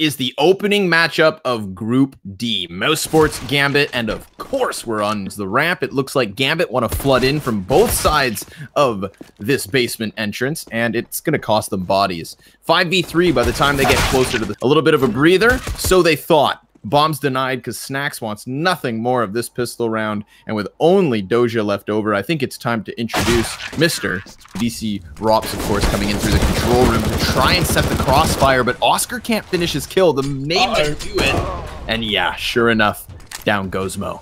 is the opening matchup of Group D. Mousesports, Gambit, and of course we're on the ramp. It looks like Gambit want to flood in from both sides of this basement entrance, and it's going to cost them bodies. 5v3 by the time they get closer to a little bit of a breather, so they thought. Bombs denied because Snacks wants nothing more of this pistol round, and with only Doja left over, I think it's time to introduce Mr. DC Rops, of course, coming in through the control room to try and set the crossfire, but Oscar can't finish his kill. The main might do it, and yeah, sure enough, down goes Mo.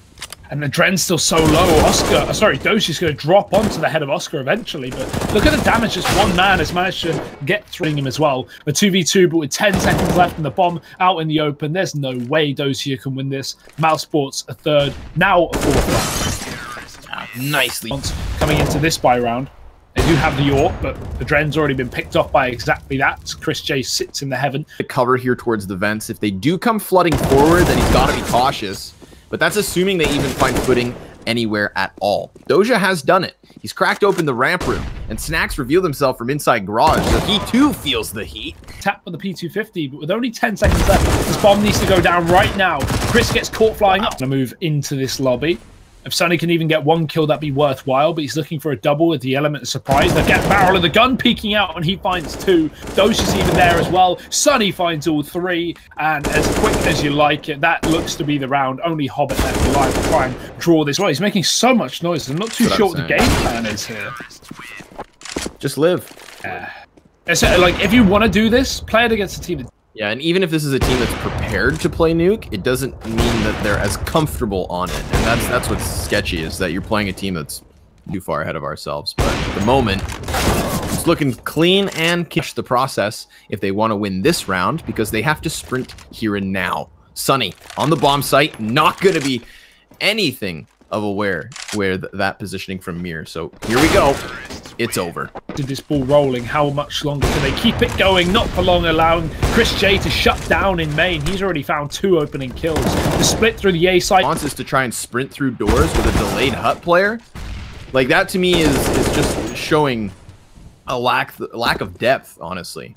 And the Dren's still so low. Doja's going to drop onto the head of Oscar eventually. But look at the damage. Just one man has managed to get through him as well. A 2v2, but with 10 seconds left and the bomb out in the open, there's no way Doja can win this. Mousesports a third, now a fourth round. Nicely. Coming into this buy round. They do have the York, but the Dren's already been picked off by exactly that. Chris J sits in the heaven. The cover here towards the vents. If they do come flooding forward, then he's got to be cautious. But that's assuming they even find footing anywhere at all. Doja has done it. He's cracked open the ramp room, and Snacks revealed himself from inside garage, so he too feels the heat. Tap with the P250, but with only 10 seconds left, this bomb needs to go down right now. Chris gets caught flying up. Gonna move into this lobby. If Sonny can even get one kill, that'd be worthwhile, but he's looking for a double with the element of surprise. The get barrel of the gun peeking out, and he finds two. Doja's even there as well. Sonny finds all three, and as quick as you like it, that looks to be the round. Only Hobbit left alive to try and draw this. Well, he's making so much noise. I'm not too sure what the game plan is here. Just live. So, like, if you want to do this, play it against a team that... Yeah, and even if this is a team that's prepared to play Nuke, it doesn't mean that they're as comfortable on it. And that's what's sketchy, is that you're playing a team that's too far ahead of ourselves. But at the moment, it's looking clean and catch the process if they want to win this round, because they have to sprint here and now. Sonny on the bomb site, not going to be anything of aware where that positioning from Mir. So here we go. It's over. Did this ball rolling? How much longer can they keep it going? Not for long, allowing Chris J to shut down in main. He's already found 2 opening kills. The split through the A side. Wants us to try and sprint through doors with a delayed hut player. Like, that to me is just showing a lack of depth, honestly.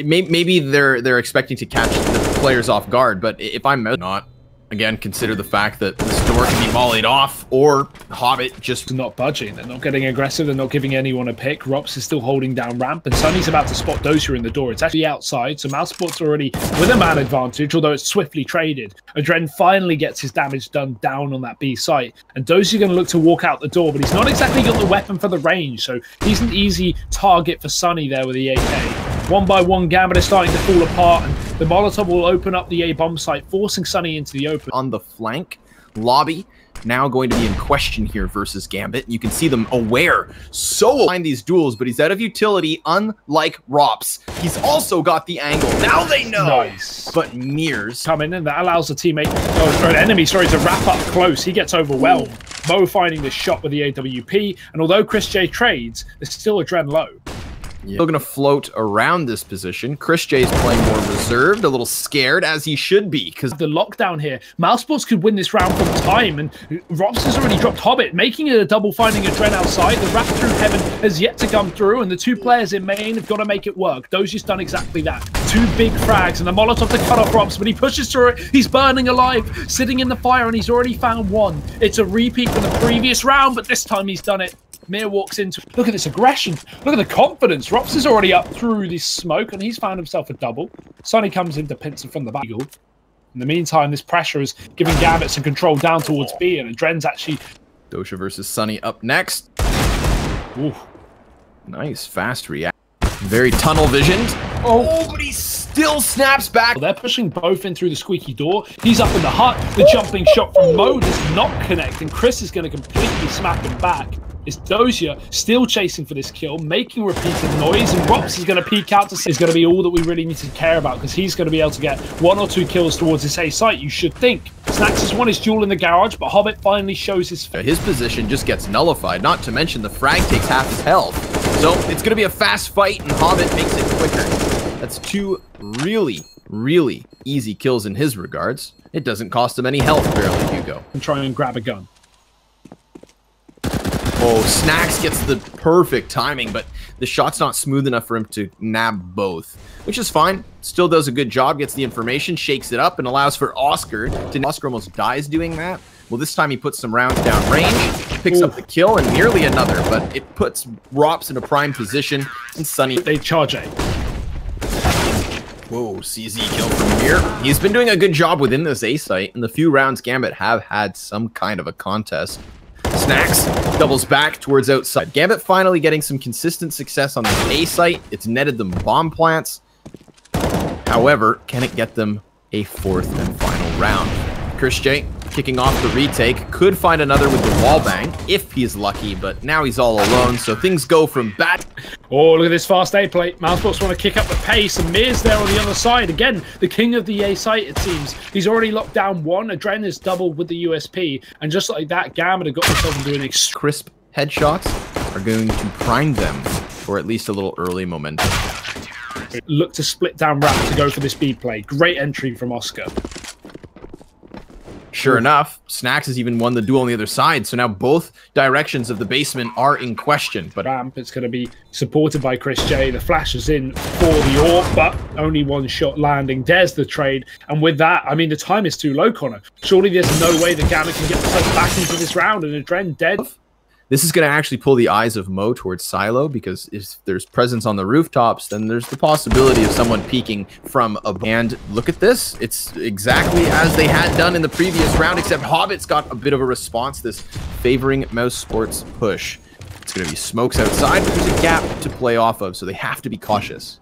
Maybe they're expecting to catch the players off guard, but if I'm not, again, consider the fact that this door can be volleyed off, or Hobbit just not budging. They're not getting aggressive. They're not giving anyone a pick. Rops is still holding down ramp, and Sonny's about to spot Doja in the door. It's actually outside, so Mousesports already with a man advantage, although it's swiftly traded. Adren finally gets his damage done down on that B site, and Doja's going to look to walk out the door, but he's not exactly got the weapon for the range, so he's an easy target for Sonny there with the AK. One by one, Gambit is starting to fall apart, and the Molotov will open up the A bomb site, forcing Sonny into the open. On the flank, lobby now going to be in question here versus Gambit. You can see them aware so behind these duels, but he's out of utility, unlike Rops. He's also got the angle. Now they know. Nice. But Mears come in, and that allows the teammate, or an enemy, sorry, to wrap up close. He gets overwhelmed. Mo finding the shot with the AWP, and although Chris J trades, there's still Adren low. Yeah. Still going to float around this position. Chris J's playing more reserved, a little scared, as he should be, because the lockdown here. Mousesports could win this round from time, and Rops has already dropped Hobbit, making it a double, finding Adren outside. The wrap through heaven has yet to come through, and the 2 players in main have got to make it work. Doja's done exactly that. 2 big frags, and the Molotov to cut off Rops, but he pushes through it. He's burning alive, sitting in the fire, and he's already found 1. It's a repeat from the previous round, but this time he's done it. Mir walks into... Look at this aggression. Look at the confidence. Rops is already up through this smoke, and he's found himself a double. Sonny comes in to pinch him from the back. In the meantime, this pressure is giving Gambit some control down towards B, and Adren's actually... Doja versus Sonny up next. Ooh. Nice, fast react. Very tunnel visioned. Oh, but he still snaps back. They're pushing both in through the squeaky door. He's up in the hut. The jumping shot from Mo does not connect, and Chris is going to completely smack him back. It's Doja still chasing for this kill, making repeated noise, and Rops is going to peek out to see. It's going to be all that we really need to care about, because he's going to be able to get 1 or 2 kills towards this A site, you should think. Snacks has won his duel in the garage, but Hobbit finally shows his... His position just gets nullified, not to mention the frag takes half his health. So it's going to be a fast fight, and Hobbit makes it quicker. That's 2 really, really easy kills in his regards. It doesn't cost him any health, barely, Hugo. And try and grab a gun. Oh, Snacks gets the perfect timing, but the shot's not smooth enough for him to nab both, which is fine. Still does a good job, gets the information, shakes it up, and allows for Oscar to... Oscar almost dies doing that. Well, this time he puts some rounds down range, picks up the kill, and nearly another, but it puts Rops in a prime position, and Sunny... They charge A. Whoa, CZ kill from here. He's been doing a good job within this A site, and the few rounds Gambit have had some kind of a contest. Snacks doubles back towards outside. Gambit finally getting some consistent success on the A site. It's netted them bomb plants. However, can it get them a fourth and final round? Chris J kicking off the retake. Could find another with the wall bang if he's lucky, but now he's all alone, so things go from bad. Oh, look at this fast A play. Mousesports want to kick up the pace, and Mir's there on the other side. Again, the king of the A site, it seems. He's already locked down one. Adren is doubled with the USP, and just like that, Gambit have got themselves into an crisp headshots are going to prime them for at least a little early momentum. Look to split down Rap to go for this B play. Great entry from Oscar. Sure enough, Snacks has even won the duel on the other side, so now both directions of the basement are in question. But Ramp, it's going to be supported by Chris J. The flash is in for the AWP, but only one shot landing. There's the trade, and with that, I mean, the time is too low, Connor. Surely there's no way that Gambit can get themselves back into this round, and Adren dead. This is going to actually pull the eyes of Mo towards Silo, because if there's presence on the rooftops, then there's the possibility of someone peeking from a... And look at this. It's exactly as they had done in the previous round, except Hobbit's got a bit of a response, this favoring Mousesports push. It's going to be smokes outside, but there's a gap to play off of, so they have to be cautious.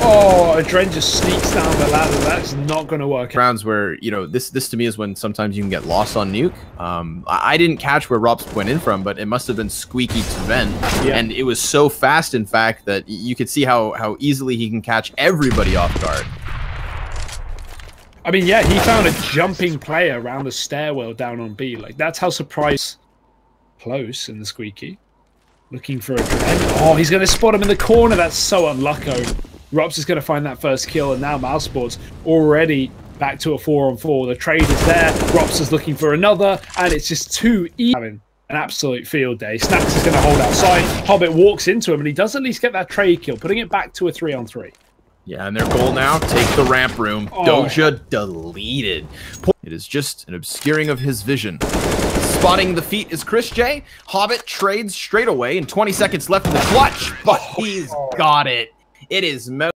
Oh, Adren just sneaks down the ladder. That's not going to work. Rounds where, you know, this to me is when sometimes you can get lost on Nuke. I didn't catch where Rops went in from, but it must have been squeaky to vent. Yeah. And it was so fast, in fact, that you could see how easily he can catch everybody off guard. I mean, yeah, he found a jumping player around the stairwell down on B. Like, that's how surprised. Close in the squeaky. Looking for Adren. Oh, he's going to spot him in the corner. That's so unlucky. Rops is going to find that first kill, and now Mousesports already back to a 4-on-4. The trade is there. Rops is looking for another, and it's just too easy. Having an absolute field day. Snacks is going to hold outside. Hobbit walks into him, and he does at least get that trade kill, putting it back to a 3-on-3. Yeah, and their goal now, take the ramp room. Oh. Doja deleted. It is just an obscuring of his vision. Spotting the feet is Chris J. Hobbit trades straight away, and 20 seconds left in the clutch, but he's got it. It is Mo.